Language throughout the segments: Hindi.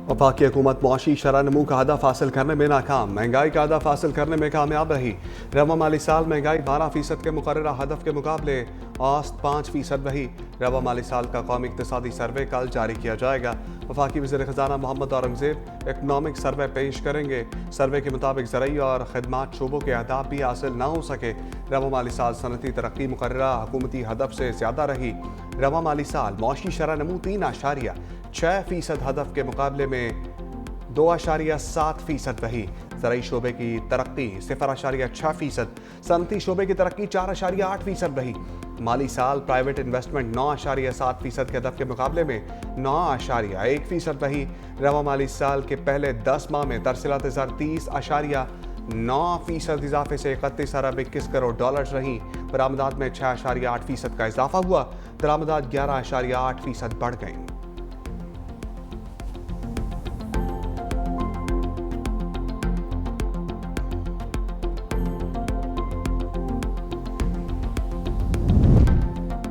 वफाकी हुकूमत मुआशी शरह नमू का हदफ हासिल करने में नाकाम, महंगाई का हदफ हासिल करने में कामयाब रही। रवा माली साल महंगाई 12% के मुकर्ररा हदफ के मुकाबले औसत 5% रही। रवा माली साल का कौमी इक़्तिसादी सर्वे कल जारी किया जाएगा। वफाकी वज़ीर ख़ज़ाना मोहम्मद औरंगज़ेब इकनॉमिक सर्वे पेश करेंगे। सर्वे के मुताबिक ज़रई और खदमात शोबों के अहदाफ भी हासिल न हो सके। रवा माली साल सनती तरक्की मुकर्ररा हुकूमती हदफ से ज़्यादा रही। रवा माली साल मुआशी शरह नमू 3.6% हदफ के मुकाबले में 2.7% रही। ज़राई शोबे की तरक्की 0.6%, सनती शोबे की तरक्की 4.8% रही। माली साल प्राइवेट इन्वेस्टमेंट 9.7% के हदफ के मुकाबले में 9.1% रही। रवा माली साल के पहले 10 माह में तरसीलात ज़र 30.9% इजाफे से 31 अरब 21 करोड़ डॉलर्स रही। बरामदात में 6.8% का इजाफा हुआ। दरामदात 11.8% बढ़ गई।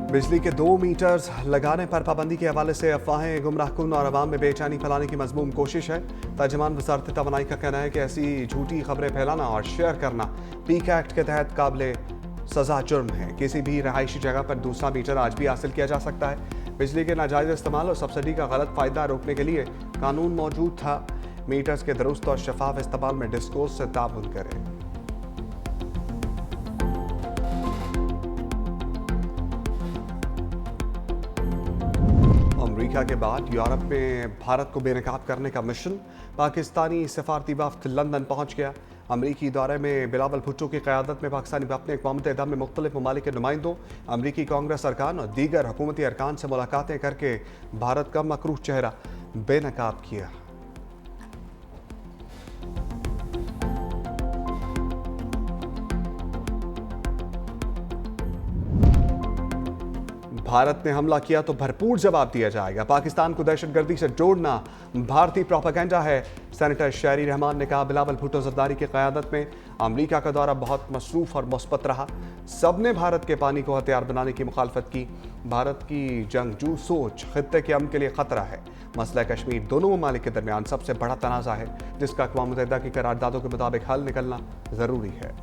बिजली के 2 मीटर्स लगाने पर पाबंदी के हवाले से अफवाहें गुमराहकुन और अवाम में बेचैनी फैलाने की मजमूम कोशिश है। तर्जुमान वज़ारत तवानाई का कहना है कि ऐसी झूठी खबरें फैलाना और शेयर करना पीक एक्ट के तहत काबिल सज़ा जुर्म है। किसी भी रहायशी जगह पर दूसरा मीटर आज भी हासिल किया जा सकता है। बिजली के नाजायज़ इस्तेमाल और सब्सिडी का गलत फ़ायदा रोकने के लिए कानून मौजूद था। मीटर्स के दुरुस्त और शफाफ इस्तेमाल में डिस्कोर्स से ताउन करें। अमेरिका के बाद यूरोप में भारत को बेनकाब करने का मिशन। पाकिस्तानी सफारती वफ्द लंदन पहुंच गया। अमरीकी दौरे में बिलावल भुट्टो की क़यादत में पाकिस्तानी वफ्द ने अक़वाम मुत्तहिदा में मुख्तलिफ ममालिक के नुमाइंदों, अमरीकी कांग्रेस अरकान और दीगर हुकूमती अरकान से मुलाकातें करके भारत का मकरूह चेहरा बेनकाब किया। भारत ने हमला किया तो भरपूर जवाब दिया जाएगा। पाकिस्तान को दहशतगर्दी से जोड़ना भारतीय प्रोपेगेंडा है। सेनेटर शहरी रहमान ने कहा, बिलावल भुट्टो जरदारी की क़यादत में अमेरिका का दौरा बहुत मसरूफ़ और मुस्बत रहा। सबने भारत के पानी को हथियार बनाने की मुखालफत की। भारत की जंगजू सोच खित्ते के अमन के लिए ख़तरा है। मसला कश्मीर दोनों ममालिक के दरमियान सबसे बड़ा तनाज़ा है, जिसका अक़वाम मुत्तहिदा की करारदादों के मुताबिक हल निकलना ज़रूरी है।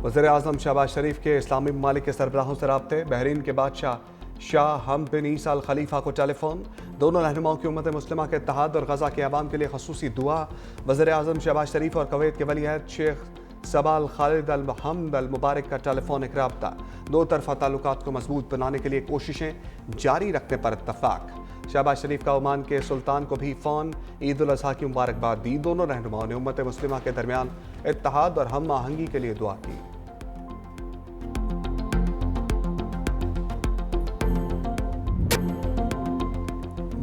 वज़ीर आज़म शहबाज शरीफ के इस्लामी ममालिक के सरबराहों से राब्ते। बहरीन के बादशाह शाह हमद बिन ईसा अल खलीफा को टेलीफोन। दोनों रहनुमाओं की उम्मत मुस्लिमा के इत्तेहाद और गज़ा के अवाम के लिए खसूसी दुआ। वज़ीर आज़म शहबाज शरीफ और कुवैत के वली अहद शेख सबा अल खालिद अल हमद अल मुबारक का टेलीफोनिक राब्ता। दो तरफ़ा ताल्लुकात को मजबूत बनाने के लिए कोशिशें जारी रखने पर इत्तफाक। शहबाज शरीफ का ओमान के सुल्तान को भी फ़ोन। ईद उल अज़हा की मुबारकबाद दी। दोनों रहनुमाओं ने उम्मत मुस्लिमा के दरमियान इत्तेहाद और हम आहंगी के लिए दुआ की।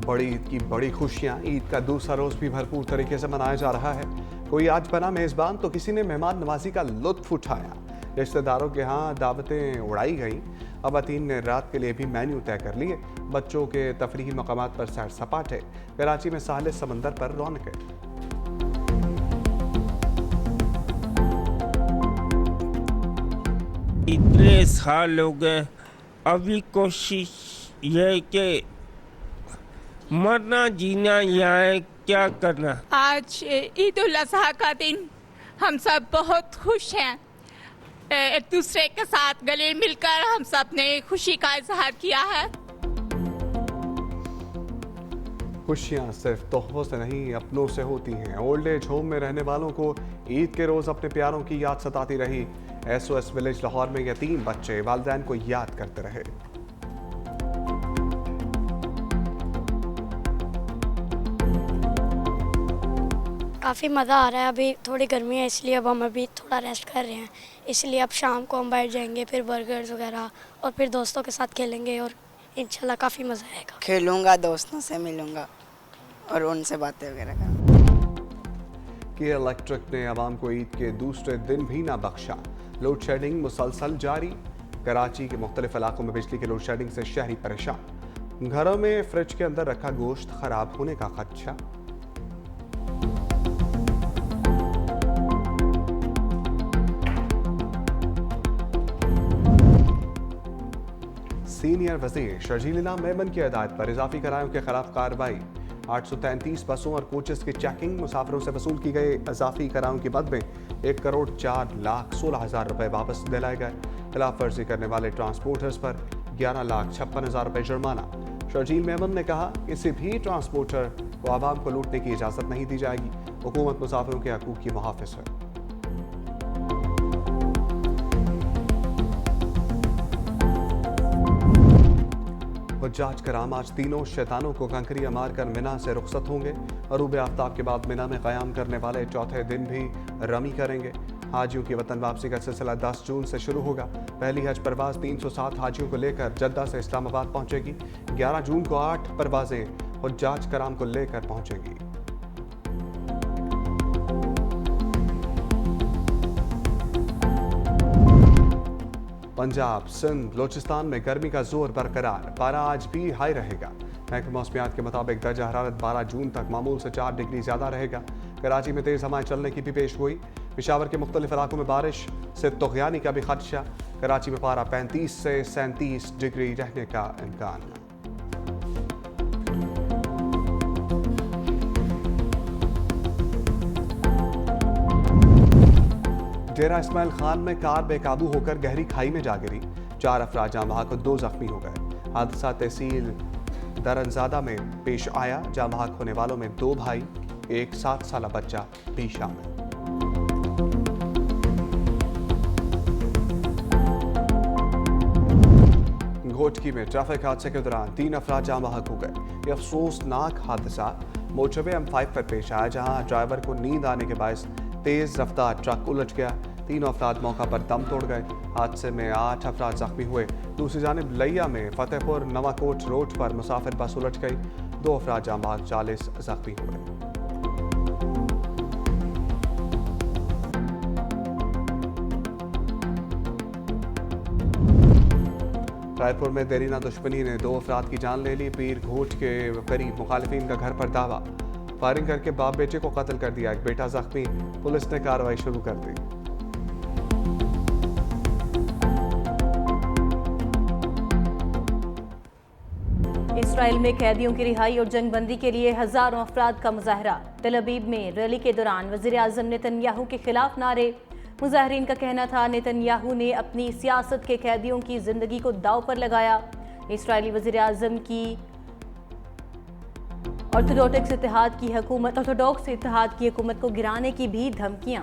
बड़ी ईद की बड़ी खुशियां। ईद का दूसरा रोज़ भी भरपूर तरीके से मनाया जा रहा है। कोई आज बना मेज़बान तो किसी ने मेहमान नवाजी का लुत्फ उठाया। रिश्तेदारों के यहाँ दावतें उड़ाई गईं। अवातीन ने रात के लिए भी मेन्यू तय कर लिए। बच्चों के तफरीही मकामात पर सैर सपाटे। कराची में साहिल समंदर पर रौनकें। इतने साल हो गए, अभी कोशिश ये कि मरना जीना यहाँ है, क्या करना। आज ईद उल अज़हा का दिन, हम सब बहुत खुश हैं। एक दूसरे के साथ गले मिलकर हम सब ने खुशी का इजहार किया है। खुशियाँ सिर्फ तोहफों से नहीं, अपनों से होती हैं। ओल्ड एज होम में रहने वालों को ईद के रोज़ अपने प्यारों की याद सताती रही। SOS विलेज लाहौर में यतीम बच्चे वालिदैन को याद करते रहे। काफ़ी मज़ा आ रहा है। अभी थोड़ी गर्मी है, इसलिए अब हम अभी थोड़ा रेस्ट कर रहे हैं। इसलिए अब शाम को हम बैठ जाएंगे, फिर बर्गर्स वगैरह, और फिर दोस्तों के साथ खेलेंगे और इंशाल्लाह काफ़ी मज़ा आएगा। खेलूँगा, दोस्तों से मिलूँगा और उनसे बातें वगैरह करूँगा। किया इलेक्ट्रिक ने आवाम को ईद के दूसरे दिन भी ना बख्शा। लोड शेडिंग मुसलसल जारी। कराची के मुख्तलिफ इलाकों में बिजली के लोड शेडिंग से शहरी परेशान। घरों में फ्रिज के अंदर रखा गोश्त खराब होने का खदशा। सीनियर वजीर शर्जीला मेमन की हिदायत पर इजाफी किरायों के खिलाफ कार्रवाई। 833 बसों और कोचेस की चेकिंग। मुसाफिरों से वसूल की गई इजाफी किरायों की मद में 1,04,16,000 रुपए वापस दिलाए गए। खिलाफ वर्जी करने वाले ट्रांसपोर्टर्स पर 11,56,000 रुपए जुर्माना। शर्जील मेमन ने कहा, किसी भी ट्रांसपोर्टर को आवाम को लूटने की इजाजत नहीं दी जाएगी। हुकूमत मुसाफिरों के हकूक की मुहाफिज है। हुज्जाज कराम आज तीनों शैतानों को कंकरियां मारकर मिना से रुखसत होंगे। गरूब आफ्ताब के बाद मिना में क़याम करने वाले चौथे दिन भी रमी करेंगे। हाजियों की वतन वापसी का सिलसिला 10 जून से शुरू होगा। पहली हज परवाज 307 हाजियों को लेकर जद्दा से इस्लामाबाद पहुंचेगी। 11 जून को 8 परवाजें हुज्जाज कराम को लेकर पहुंचेंगी। पंजाब, सिंध, बलोचिस्तान में गर्मी का जोर बरकरार। पारा आज भी हाई रहेगा। महकमा मौसमियात के मुताबिक दर्जा हरारत 12 जून तक मामूल से 4 डिग्री ज़्यादा रहेगा। कराची में तेज़ हवाएं चलने की भी पेशगोई। पेशावर के मुख्तलिफ इलाकों में बारिश से तुग़यानी का भी खदशा। कराची में पारा 35 से 37 डिग्री रहने का इम्कान। डेरा इस्माइल खान में कार बेकाबू होकर गहरी खाई में जा गिरी। 4 अफराद जहां वहां को 2 जख्मी हो गए। हादसा तहसील दरनजादा में पेश आया, जहां वहां होने वालों में 2 भाई, एक 7 साल बच्चा भी शामिल। घोटकी में ट्रैफिक हादसे के दौरान 3 अफराद जहां वहां हो गए। यह अफसोसनाक हादसा मोटरवे M5 पर पेश आया, जहां ड्राइवर को नींद आने के बायस तेज रफ्तार ट्रक उलट गया। 3 अफराद मौका पर दम तोड़ गए। हादसे में 8 अफराद जख्मी हुए। दूसरी जानिब लिया में फतेहपुर नवाकोट रोड पर मुसाफिर बस उलट गई। 2 अफराद जाँ बहक 40 जख्मी हुए। रायपुर में देरीना दुश्मनी ने 2 अफराद की जान ले ली। पीर घोट के करीब मुखालिफिन का घर पर दावा। फायरिंग करके बाप बेटे को कत्ल कर दिया। एक बेटा जख्मी। पुलिस ने कार्रवाई शुरू कर दी। इसराइल में कैदियों की रिहाई और जंगबंदी के लिए हजारों अफराद का मुजाहरा। तेल अवीव में रैली के दौरान वजीर आजम नेतन्याहू के खिलाफ नारे। मुजाहरीन का कहना था, नेतन्याहू ने अपनी सियासत के कैदियों की जिंदगी को दांव पर लगाया। इसराइली वजीर आजम की ऑर्थोडॉक्स इत्तेहाद की हुकूमत को गिराने की भी धमकियां।